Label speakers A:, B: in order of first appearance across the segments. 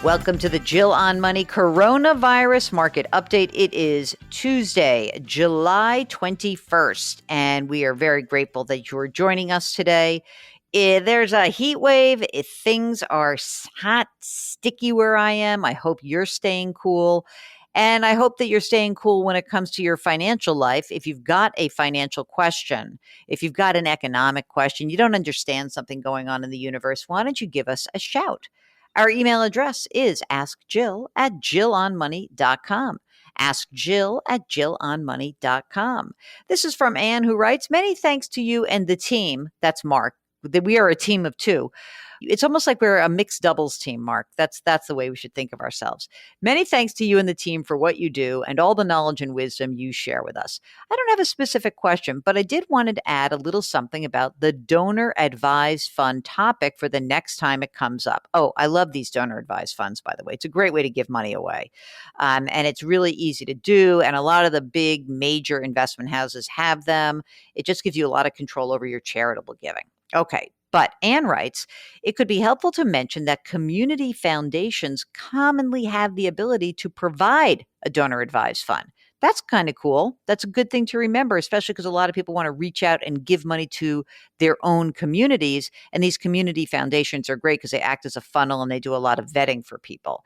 A: Welcome to the Jill on Money Coronavirus Market Update. It is Tuesday, July 21st, and we are very grateful that you are joining us today. There's a heat wave. Things are hot, sticky where I am. I hope you're staying cool. And I hope that you're staying cool when it comes to your financial life. If you've got a financial question, if you've got an economic question, you don't understand something going on in the universe, why don't you give us a shout? Our email address is askjill@jillonmoney.com. Askjill@jillonmoney.com. This is from Anne, who writes, many thanks to you and the team. That's Mark. We are a team of two. It's almost like we're a mixed doubles team, Mark. That's the way we should think of ourselves. Many thanks to you and the team for what you do and all the knowledge and wisdom you share with us. I don't have a specific question, but I did wanted to add a little something about the donor advised fund topic for the next time it comes up. Oh, I love these donor advised funds, by the way. It's a great way to give money away. And it's really easy to do. And a lot of the big major investment houses have them. It just gives you a lot of control over your charitable giving. Okay. But Anne writes, it could be helpful to mention that community foundations commonly have the ability to provide a donor advised fund. That's kind of cool. That's a good thing to remember, especially because a lot of people want to reach out and give money to their own communities. And these community foundations are great because they act as a funnel and they do a lot of vetting for people.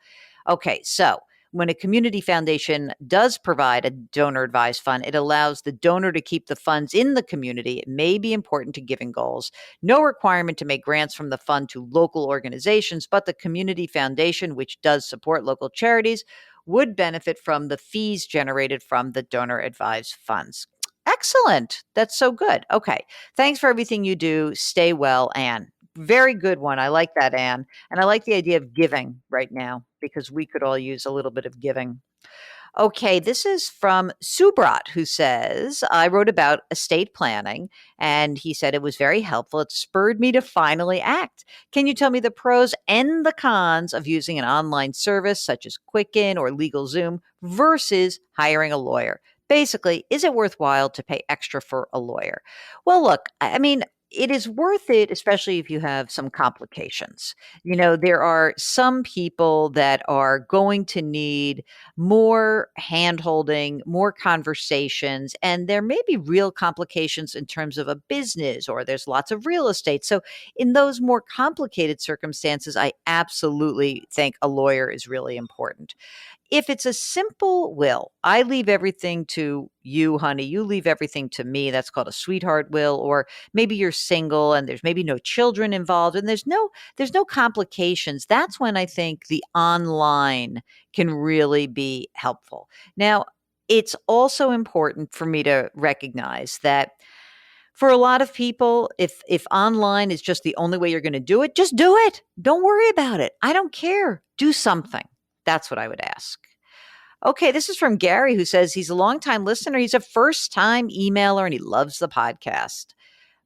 A: Okay, so when a community foundation does provide a donor advised fund, it allows the donor to keep the funds in the community. It may be important to giving goals. No requirement to make grants from the fund to local organizations, but the community foundation, which does support local charities, would benefit from the fees generated from the donor advised funds. Excellent. That's so good. Okay. Thanks for everything you do. Stay well, Anne. Very good one. I like that, Anne. And I like the idea of giving right now because we could all use a little bit of giving. Okay, this is from Subrat, who says, I wrote about estate planning and he said it was very helpful. It spurred me to finally act. Can you tell me the pros and the cons of using an online service such as Quicken or LegalZoom versus hiring a lawyer? Basically, is it worthwhile to pay extra for a lawyer? Well, look, I mean, it is worth it, especially if you have some complications. You know, there are some people that are going to need more hand-holding, more conversations, and there may be real complications in terms of a business or there's lots of real estate. So in those more complicated circumstances, I absolutely think a lawyer is really important. If it's a simple will, I leave everything to you, honey. You leave everything to me. That's called a sweetheart will. Or maybe you're single and there's maybe no children involved and there's no complications. That's when I think the online can really be helpful. Now, it's also important for me to recognize that for a lot of people, if online is just the only way you're going to do it, just do it. Don't worry about it. I don't care. Do something. That's what I would ask. Okay, this is from Gary, who says he's a longtime listener. He's a first-time emailer, and he loves the podcast.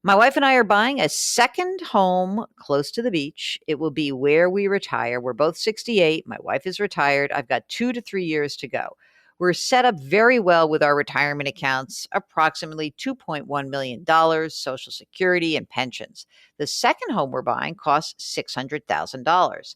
A: My wife and I are buying a second home close to the beach. It will be where we retire. We're both 68. My wife is retired. I've got 2 to 3 years to go. We're set up very well with our retirement accounts, approximately $2.1 million, Social Security, and pensions. The second home we're buying costs $600,000.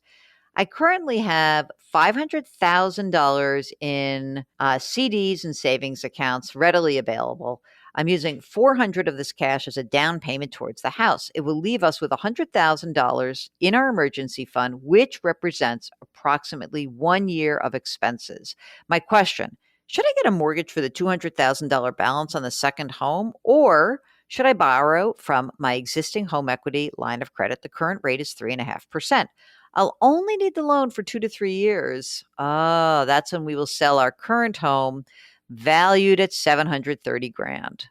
A: I currently have $500,000 in CDs and savings accounts readily available. I'm using $400 of this cash as a down payment towards the house. It will leave us with $100,000 in our emergency fund, which represents approximately 1 year of expenses. My question, should I get a mortgage for the $200,000 balance on the second home, or should I borrow from my existing home equity line of credit? The current rate is 3.5%. I'll only need the loan for 2 to 3 years. Oh, that's when we will sell our current home valued at 730 grand.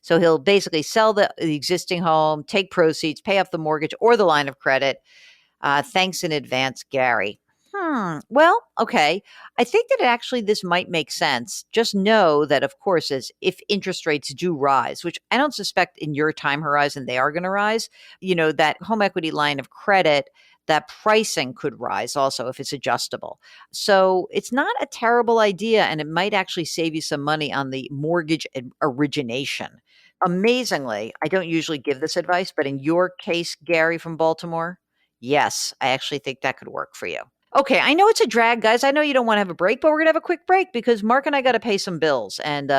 A: So he'll basically sell the existing home, take proceeds, pay off the mortgage or the line of credit. Thanks in advance, Gary. Well, okay. I think that actually this might make sense. Just know that, of course, as if interest rates do rise, which I don't suspect in your time horizon they are going to rise, that home equity line of credit, that pricing could rise also if it's adjustable. So it's not a terrible idea, and it might actually save you some money on the mortgage origination. Amazingly, I don't usually give this advice, but in your case, Gary from Baltimore, yes, I actually think that could work for you. Okay, I know it's a drag, guys. I know you don't want to have a break, but we're gonna have a quick break because Mark and I got to pay some bills, and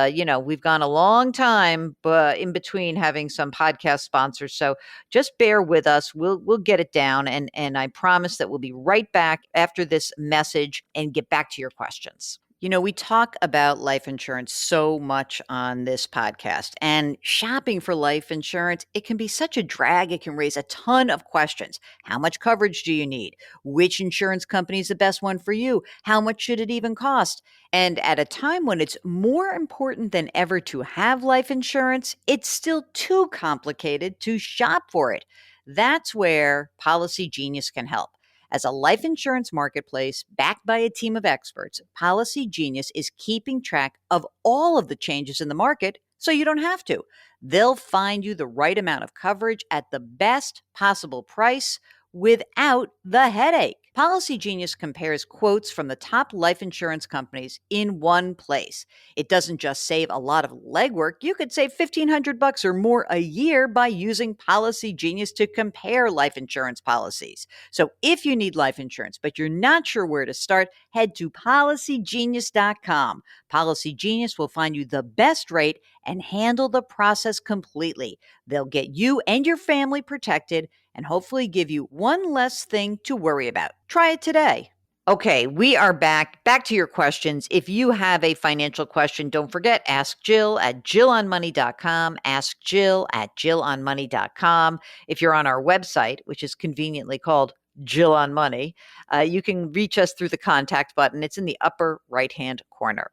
A: we've gone a long time, but in between having some podcast sponsors. So just bear with us. We'll get it down, and I promise that we'll be right back after this message and get back to your questions. We talk about life insurance so much on this podcast, and shopping for life insurance, it can be such a drag. It can raise a ton of questions. How much coverage do you need? Which insurance company is the best one for you? How much should it even cost? And at a time when it's more important than ever to have life insurance, it's still too complicated to shop for it. That's where Policy Genius can help. As a life insurance marketplace backed by a team of experts, Policy Genius is keeping track of all of the changes in the market so you don't have to. They'll find you the right amount of coverage at the best possible price without the headache. Policy Genius compares quotes from the top life insurance companies in one place. It doesn't just save a lot of legwork. You could save $1,500 or more a year by using Policy Genius to compare life insurance policies. So if you need life insurance, but you're not sure where to start, head to policygenius.com. Policy Genius will find you the best rate and handle the process completely. They'll get you and your family protected and hopefully give you one less thing to worry about. Try it today. Okay, we are back. Back to your questions. If you have a financial question, don't forget, ask Jill at jillonmoney.com. Ask Jill at jillonmoney.com. If you're on our website, which is conveniently called Jill on Money, you can reach us through the contact button. It's in the upper right-hand corner.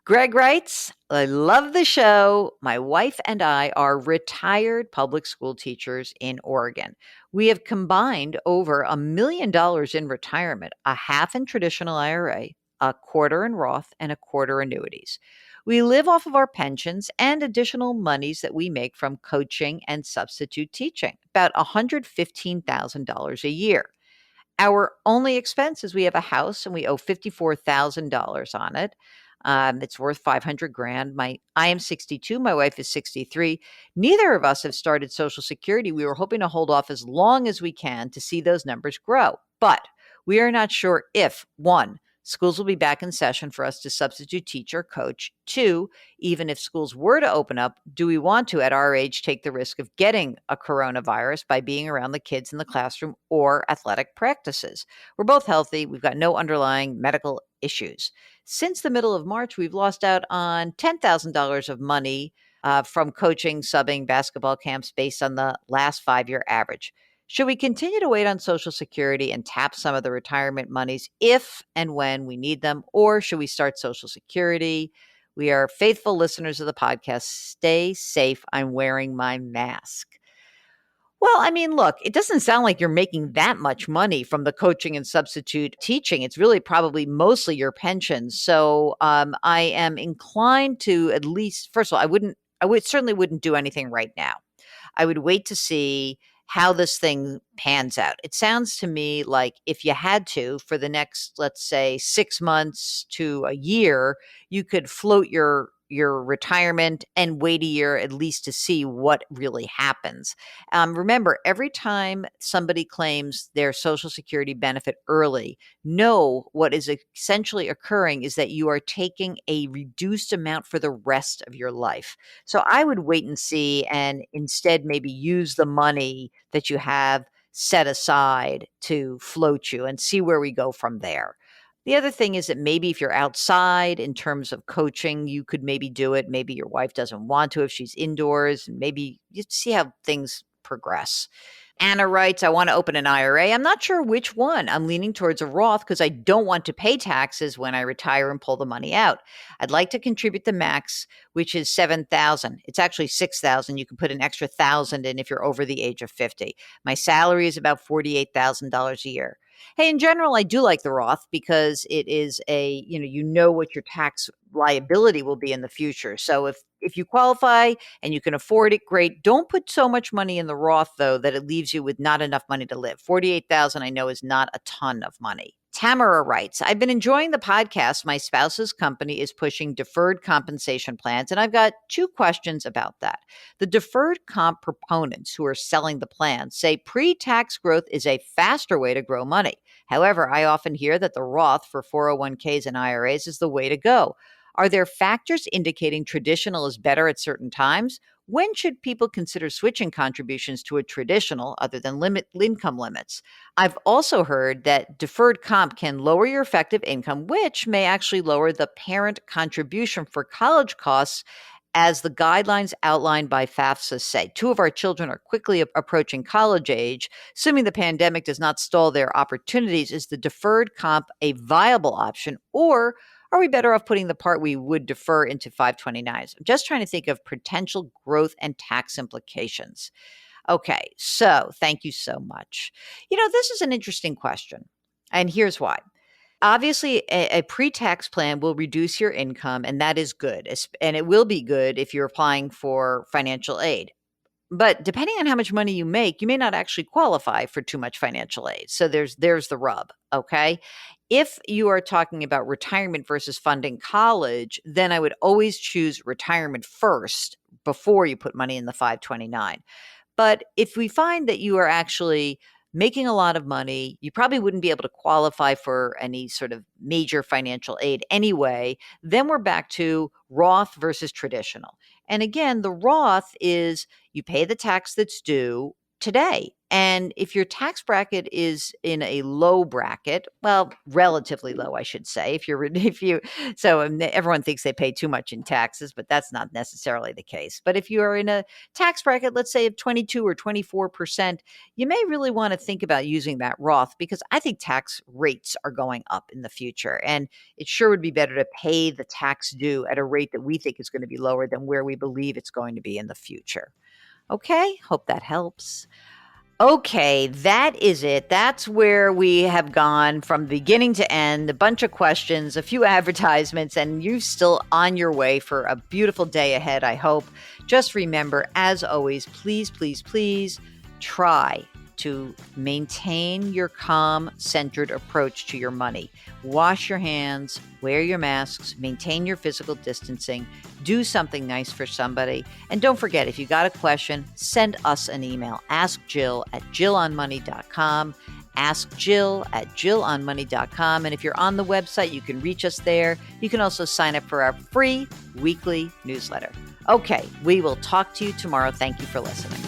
A: Greg writes, I love the show. My wife and I are retired public school teachers in Oregon. We have combined over $1 million in retirement, a half in traditional IRA, a quarter in Roth, and a quarter annuities. We live off of our pensions and additional monies that we make from coaching and substitute teaching, about $115,000 a year. Our only expense is we have a house and we owe $54,000 on it. It's worth 500 grand. I am 62. My wife is 63. Neither of us have started Social Security. We were hoping to hold off as long as we can to see those numbers grow. But we are not sure if, one, schools will be back in session for us to substitute teach or coach. Two, even if schools were to open up, do we want to, at our age, take the risk of getting a coronavirus by being around the kids in the classroom or athletic practices? We're both healthy. We've got no underlying medical issues. Since the middle of March, we've lost out on $10,000 of money from coaching, subbing, basketball camps based on the last 5-year average. Should we continue to wait on Social Security and tap some of the retirement monies if and when we need them, or should we start Social Security? We are faithful listeners of the podcast. Stay safe. I'm wearing my mask. Well, I mean, look, it doesn't sound like you're making that much money from the coaching and substitute teaching. It's really probably mostly your pension. So I am inclined to, at least, first of all, certainly wouldn't do anything right now. I would wait to see how this thing pans out. It sounds to me like if you had to, for the next, let's say, 6 months to a year, you could float your retirement and wait a year at least to see what really happens. Remember, every time somebody claims their Social Security benefit early, know what is essentially occurring is that you are taking a reduced amount for the rest of your life. So I would wait and see, and instead maybe use the money that you have set aside to float you and see where we go from there. The other thing is that maybe if you're outside in terms of coaching, you could maybe do it. Maybe your wife doesn't want to if she's indoors, and maybe you see how things progress. Anna writes, I want to open an IRA. I'm not sure which one. I'm leaning towards a Roth because I don't want to pay taxes when I retire and pull the money out. I'd like to contribute the max, which is $7,000. It's actually $6,000. You can put an extra $1,000 in if you're over the age of 50. My salary is about $48,000 a year. Hey, in general, I do like the Roth because it is you know what your tax liability will be in the future. So if you qualify and you can afford it, great. Don't put so much money in the Roth, though, that it leaves you with not enough money to live. 48,000, I know, is not a ton of money. Tamara writes, I've been enjoying the podcast. My spouse's company is pushing deferred compensation plans, and I've got 2 questions about that. The deferred comp proponents who are selling the plan say pre-tax growth is a faster way to grow money. However, I often hear that the Roth for 401ks and IRAs is the way to go. Are there factors indicating traditional is better at certain times? When should people consider switching contributions to a traditional other than limit income limits? I've also heard that deferred comp can lower your effective income, which may actually lower the parent contribution for college costs, as the guidelines outlined by FAFSA say. Two of our children are quickly approaching college age. Assuming the pandemic does not stall their opportunities, is the deferred comp a viable option, or are we better off putting the part we would defer into 529s? I'm just trying to think of potential growth and tax implications. Okay, so thank you so much. This is an interesting question, and here's why. Obviously, a pre-tax plan will reduce your income, and that is good. And it will be good if you're applying for financial aid. But depending on how much money you make, you may not actually qualify for too much financial aid. So there's the rub, okay? If you are talking about retirement versus funding college, then I would always choose retirement first before you put money in the 529. But if we find that you are actually making a lot of money, you probably wouldn't be able to qualify for any sort of major financial aid anyway. Then we're back to Roth versus traditional. And again, the Roth is you pay the tax that's due today. And if your tax bracket is in a low bracket, well, relatively low, I should say, everyone thinks they pay too much in taxes, but that's not necessarily the case. But if you are in a tax bracket, let's say of 22 or 24%, you may really want to think about using that Roth, because I think tax rates are going up in the future. And it sure would be better to pay the tax due at a rate that we think is going to be lower than where we believe it's going to be in the future. Okay, hope that helps. Okay, that is it. That's where we have gone from beginning to end. A bunch of questions, a few advertisements, and you're still on your way for a beautiful day ahead, I hope. Just remember, as always, please, please, please try to maintain your calm, centered approach to your money. Wash your hands, wear your masks, maintain your physical distancing, do something nice for somebody. And don't forget, if you got a question, send us an email. Ask Jill at jillonmoney.com. Ask Jill at jillonmoney.com. And if you're on the website, you can reach us there. You can also sign up for our free weekly newsletter. Okay, we will talk to you tomorrow. Thank you for listening.